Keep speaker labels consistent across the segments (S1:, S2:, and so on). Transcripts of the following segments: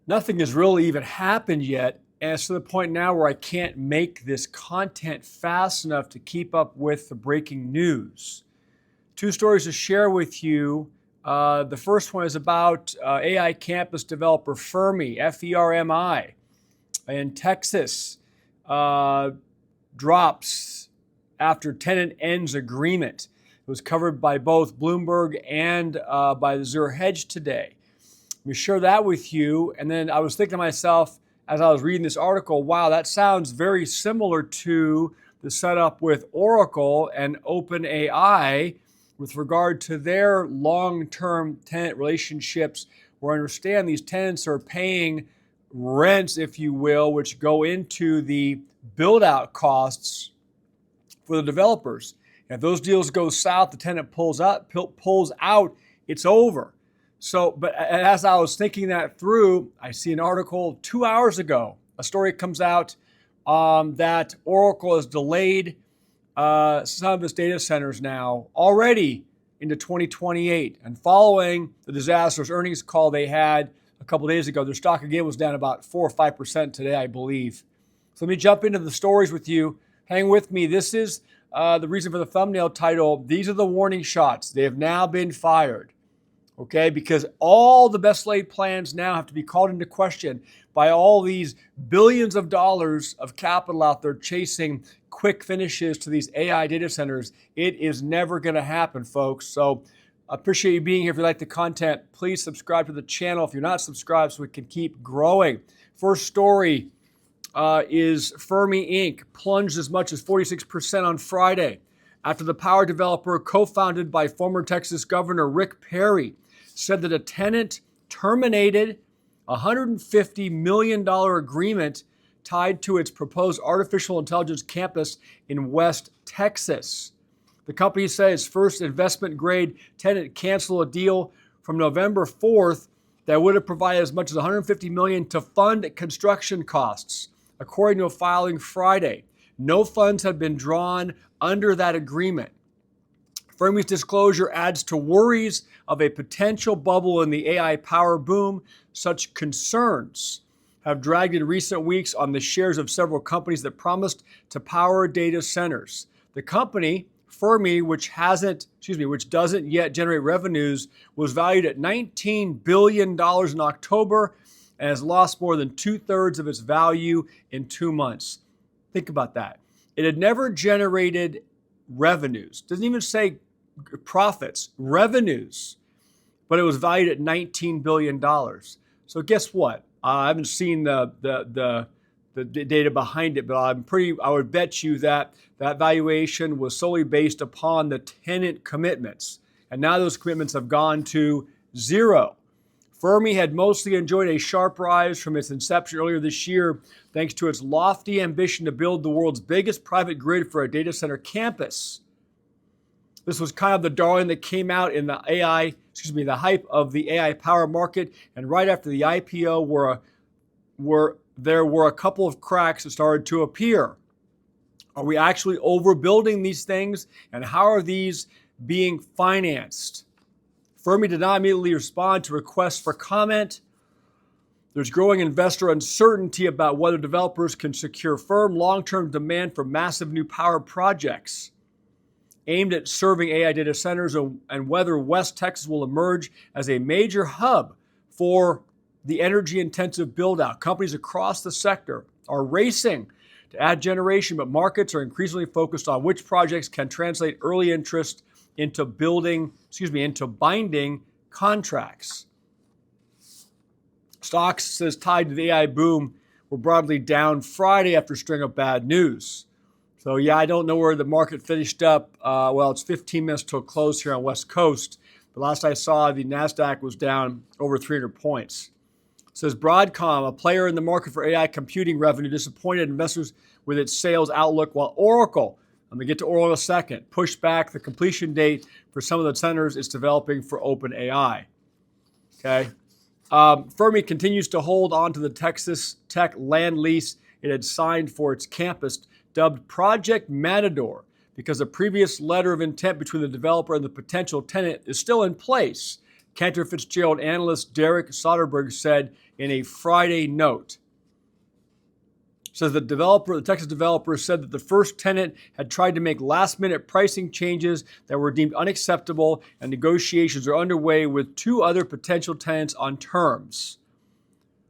S1: Nothing has really even happened yet. And it's to the point now where I can't make this content fast enough to keep up with the breaking news. Two stories to share with you. The first one is about AI campus developer Fermi, Fermi, in Texas, drops after tenant ends agreement. It was covered by both Bloomberg and by the Zero Hedge today. Let me share that with you. And then I was thinking to myself as I was reading this article, wow, that sounds very similar to the setup with Oracle and OpenAI with regard to their long-term tenant relationships, where I understand these tenants are paying rents, if you will, which go into the build-out costs for the developers. And if those deals go south, the tenant pulls out, it's over. So, but as I was thinking that through, I see an article 2 hours ago. A story comes out that Oracle has delayed some of its data centers now already into 2028. And following the disastrous earnings call they had a couple days ago, their stock again was down about 4 or 5% today, I believe. So let me jump into the stories with you. Hang with me. This is the reason for the thumbnail title. These are the warning shots. They have now been fired. Okay, because all the best laid plans now have to be called into question by all these billions of dollars of capital out there chasing quick finishes to these AI data centers. It is never going to happen, folks. So I appreciate you being here. If you like the content, please subscribe to the channel if you're not subscribed so we can keep growing. First story is Fermy Inc. plunged as much as 46% on Friday after the power developer co-founded by former Texas Governor Rick Perry said that a tenant terminated a $150 million agreement tied to its proposed artificial intelligence campus in West Texas. The company said its first investment-grade tenant canceled a deal from November 4th that would have provided as much as $150 million to fund construction costs, according to a filing Friday. No funds have been drawn under that agreement. Fermi's disclosure adds to worries of a potential bubble in the AI power boom. Such concerns have dragged in recent weeks on the shares of several companies that promised to power data centers. The company, Fermi, which doesn't yet generate revenues, was valued at $19 billion in October and has lost more than 2/3 of its value in 2 months. Think about that. It had never generated revenues. Doesn't even say profits, revenues, but it was valued at $19 billion. So guess what? I haven't seen the data behind it, but I would bet you that that valuation was solely based upon the tenant commitments. And now those commitments have gone to zero. Fermi had mostly enjoyed a sharp rise from its inception earlier this year, thanks to its lofty ambition to build the world's biggest private grid for a data center campus. This was kind of the darling that came out in the hype of the AI power market. And right after the IPO, there were a couple of cracks that started to appear. Are we actually overbuilding these things? And how are these being financed? Fermi did not immediately respond to requests for comment. There's growing investor uncertainty about whether developers can secure firm long-term demand for massive new power projects aimed at serving AI data centers, and whether West Texas will emerge as a major hub for the energy-intensive build-out. Companies across the sector are racing to add generation, but markets are increasingly focused on which projects can translate early interest into binding contracts. Stocks tied to the AI boom were broadly down Friday after a string of bad news. So yeah, I don't know where the market finished up. It's 15 minutes till close here on West Coast. But last I saw, the NASDAQ was down over 300 points. It says Broadcom, a player in the market for AI computing revenue, disappointed investors with its sales outlook, while Oracle, I'm going to get to Oracle in a second, pushed back the completion date for some of the centers it's developing for OpenAI. Okay. Fermi continues to hold on to the Texas Tech land lease it had signed for its campus, dubbed Project Matador, because a previous letter of intent between the developer and the potential tenant is still in place. Cantor Fitzgerald analyst Derek Soderberg said in a Friday note. Says the Texas developer said that the first tenant had tried to make last-minute pricing changes that were deemed unacceptable, and negotiations are underway with 2 other potential tenants on terms.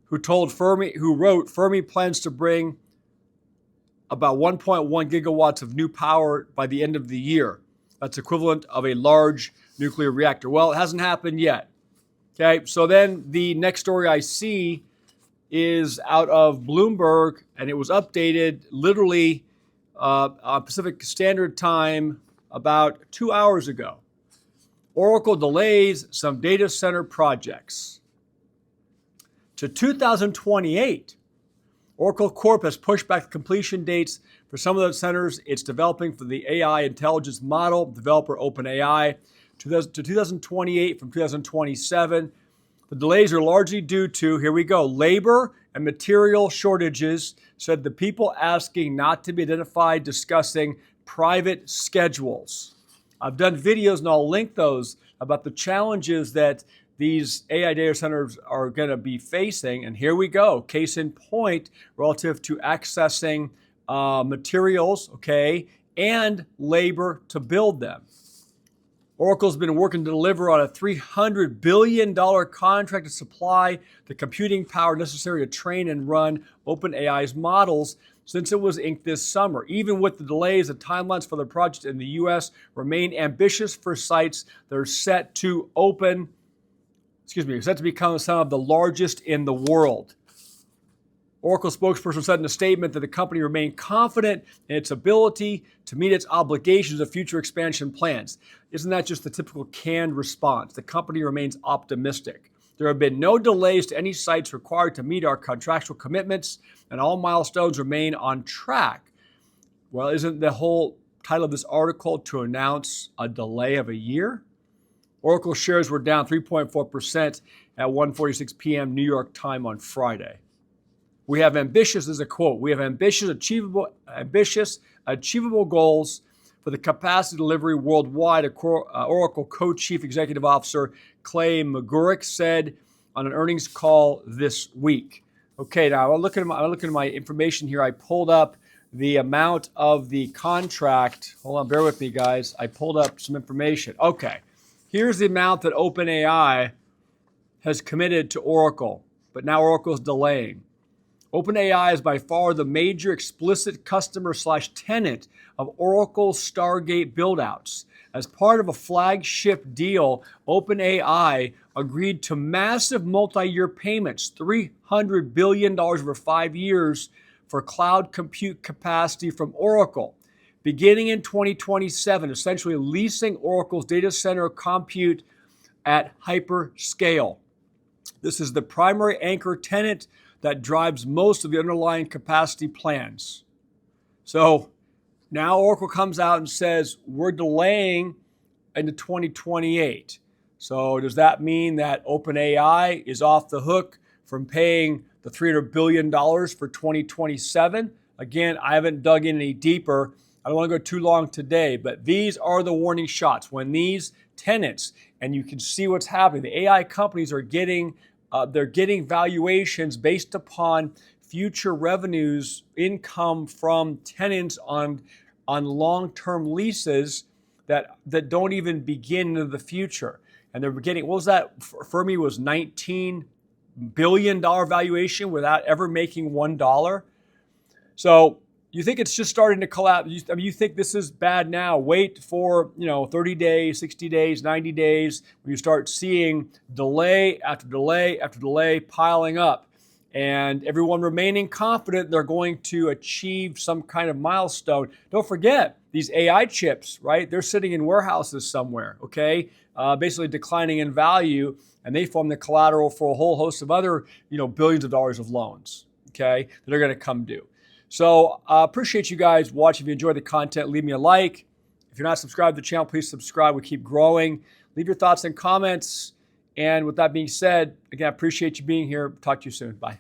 S1: Who wrote Fermi plans to bring about 1.1 gigawatts of new power by the end of the year. That's equivalent of a large nuclear reactor. Well, it hasn't happened yet. Okay, so then the next story I see is out of Bloomberg, and it was updated literally on Pacific Standard Time about 2 hours ago. Oracle delays some data center projects to 2028. Oracle Corp has pushed back the completion dates for some of the centers it's developing for the AI intelligence model developer OpenAI to 2028 from 2027. The delays are largely due to, here we go, labor and material shortages, said the people asking not to be identified discussing private schedules. I've done videos, and I'll link those, about the challenges that these AI data centers are going to be facing. And here we go, case in point, relative to accessing materials, okay, and labor to build them. Oracle's been working to deliver on a $300 billion contract to supply the computing power necessary to train and run OpenAI's models since it was inked this summer. Even with the delays, the timelines for the project in the U.S. remain ambitious for sites that are set to become some of the largest in the world. Oracle spokesperson said in a statement that the company remained confident in its ability to meet its obligations of future expansion plans. Isn't that just the typical canned response? The company remains optimistic. There have been no delays to any sites required to meet our contractual commitments, and all milestones remain on track. Well, isn't the whole title of this article to announce a delay of a year? Oracle shares were down 3.4% at 1:46 p.m. New York time on Friday. We have ambitious, this is a quote, we have ambitious, achievable goals for the capacity delivery worldwide, Oracle co-chief executive officer Clay Magourik said on an earnings call this week. Okay, now I'm looking at my information here. I pulled up the amount of the contract. Hold on, bear with me, guys. I pulled up some information. Okay, here's the amount that OpenAI has committed to Oracle, but now Oracle's delaying. OpenAI is by far the major explicit customer/tenant of Oracle's Stargate buildouts. As part of a flagship deal, OpenAI agreed to massive multi-year payments, $300 billion over 5 years for cloud compute capacity from Oracle, beginning in 2027, essentially leasing Oracle's data center compute at hyperscale. This is the primary anchor tenant that drives most of the underlying capacity plans. So now Oracle comes out and says, we're delaying into 2028. So does that mean that OpenAI is off the hook from paying the $300 billion for 2027? Again, I haven't dug in any deeper. I don't want to go too long today, but these are the warning shots. When these tenants, and you can see what's happening, the AI companies are getting they're getting valuations based upon future revenues, income from tenants on long-term leases that don't even begin into the future. And they're getting, what was that? Fermi was $19 billion valuation without ever making $1. So you think it's just starting to collapse. You think this is bad now. Wait for 30 days, 60 days, 90 days, when you start seeing delay after delay after delay piling up, and everyone remaining confident they're going to achieve some kind of milestone. Don't forget, these AI chips, right? They're sitting in warehouses somewhere, okay? Basically declining in value, and they form the collateral for a whole host of other, billions of dollars of loans, okay, that are going to come due. So appreciate you guys watching. If you enjoyed the content, leave me a like. If you're not subscribed to the channel, please subscribe. We keep growing. Leave your thoughts and comments. And with that being said, again, I appreciate you being here. Talk to you soon. Bye.